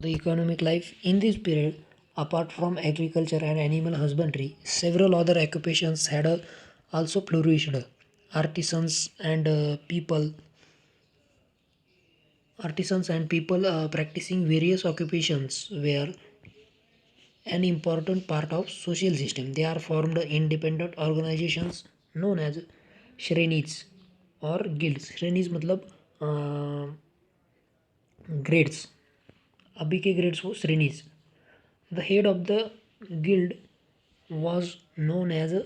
The economic life in this period, apart from agriculture and animal husbandry, several other occupations had also flourished. Artisans and people, practicing various occupations were an important part of social system. They are formed independent organizations known as श्रेणीज or guilds. श्रेणीज मतलब grades. अभी के grades वो श्रेणीज. The head of the guild was known as a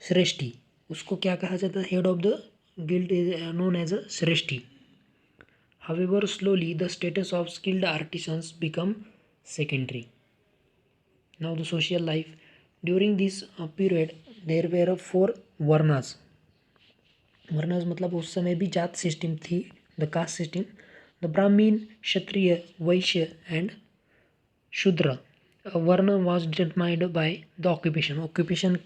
shreshthi. उसको क्या कहा जाता है? Head of the guild is known as a shreshthi. However, slowly the status of skilled artisans become secondary. Now the social life. During this period there were 4 varnas. Varnas मतलब उस समय भी जात सिस्टम थी. The caste system. The Brahmin, Kshatriya, Vaishya and Shudra. Varna was determined by the occupation. Occupation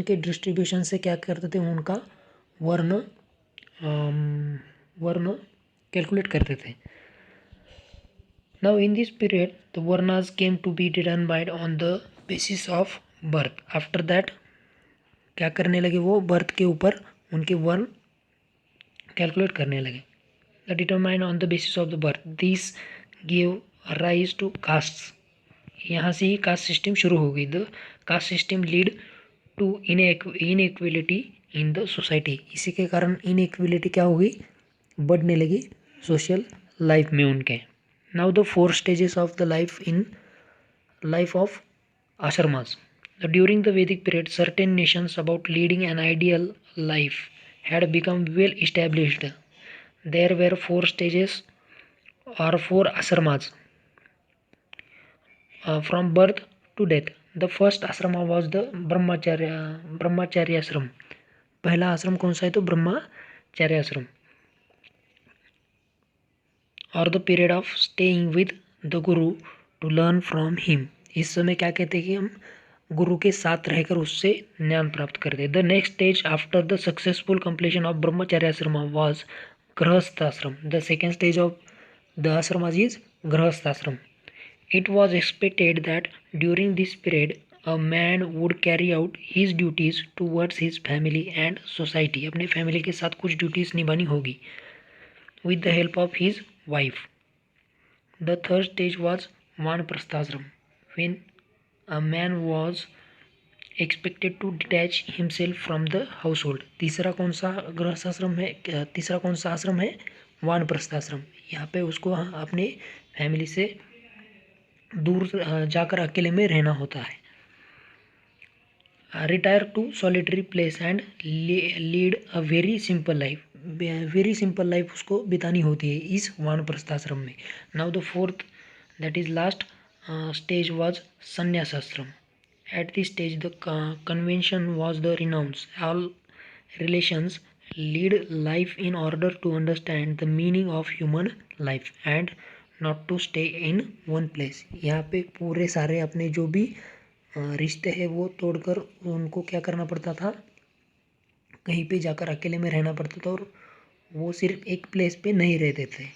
के distribution से क्या करते थे? उनका वर्ण कैलकुलेट करते थे. Now in this period the varnas came to be determined on the basis of birth. After that क्या करने लगे? वो बर्थ के ऊपर उनके वर्ण कैलकुलेट करने लगे. The determined on the basis of the birth. This give rise to caste. यहाँ से ही कास्ट सिस्टम शुरू हो गई. The caste system lead to inequality in the society. इसी के कारण इनइक्वलिटी क्या हो गई? बढ़ने लगी सोशल लाइफ में उनके. Now the 4 stages of the life of ashramas. During the Vedic period, certain nations about leading an ideal life had become well established. There were 4 stages or 4 ashramas from birth to death. The first ashrama was the ब्रह्मचार्य आश्रम. पहला आश्रम कौन सा है? तो ब्रह्मचार्य आश्रम. और the period of staying with the Guru to learn from him. इस समय क्या कहते हैं कि हम गुरु के साथ रहकर उससे ज्ञान प्राप्त करते. The next stage after the successful completion of brahmacharya ashram was grihastha ashram. The second stage of the ashram is grihastha ashram. It was expected that during this period a man would carry out his duties towards his family and society. अपने family के साथ कुछ duties निभानी होगी with the help of his wife. The third stage was vanaprasthashram. When a man was expected to detach himself from the household. तीसरा कौन सा गृहस्थाश्रम है? तीसरा कौन सा आश्रम है? वानप्रस्थाश्रम. यहाँ पे उसको अपने फैमिली से दूर जाकर अकेले में रहना होता है. Retire to solitary place and lead a very simple life. Very simple life उसको बितानी होती है इस वानप्रस्थाश्रम में. Now the fourth that is last stage was sannyas ashram. At this stage the convention was the renounce all relations, lead life in order to understand the meaning of human life and not to stay in one place. यहाँ पे पूरे सारे अपने जो भी रिश्ते हैं वो तोड़कर उनको क्या करना पड़ता था? कहीं पे जाकर अकेले में रहना पड़ता था और वो सिर्फ एक प्लेस पे नहीं रहते थे.